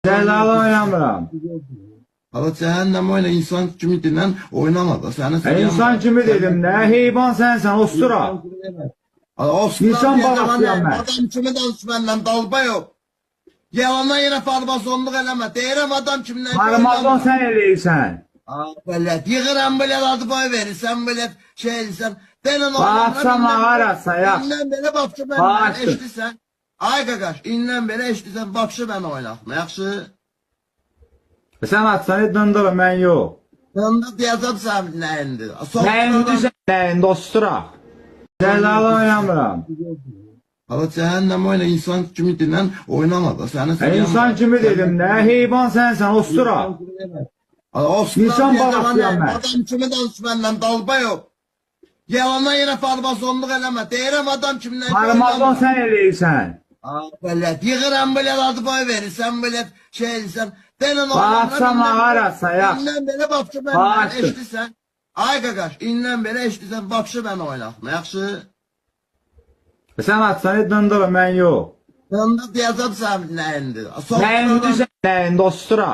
Cəzalı oynamıram. Hala cəhənnəm oyna insan kimi dinən oynama da. İnsan kimi dedim ne? Heyvan sensen ostura. İnsan balasıyam ben. Adam kimi danış məndən dalba yox. Yalandan yenə farbazonluq eləmə. Deyirəm adam kimdən. Parmazon sen eləyirsən. Belə yığıram belə adı boy verirsən belə şey eləyirsən. Denən Bağırsan ağarasa ya. İndən belə baxşı mən eşitirsən. Ay qaqaş, indən belə eşitirsən baxşı mən oynatma. Yaxşı. Sen atsan döndürüm ben yok. Onda deyəcəm sən nəyindir. Nəyindir sen nəyindir ostura. Cəzalı oynamıram. Hala cəhənnəm oyna insan kimi dinən oynama da. İnsan kimi dedim ne? Heyvan sensen ostura. İnsan balasıyam ben. Adam kimi danış məndən dalba yox. Yalandan yenə farbazonluq eləmə. Deyirəm adam kimdən. Parmazon sen eləyirsən. Belə yığıram belə adı boy verirsən belə şey eləyirsən. Denən Bağırsan ağarasa ya. İndən belə baxşı mən eşitirsən. Ay qaqaş, indən belə eşitirsən baxşı mən oynatma. Yaxşı. Sen atsan döndürüm ben yok. Onda deyəcəm sən nəyindir. Nəyindir sen nəyindir ostura.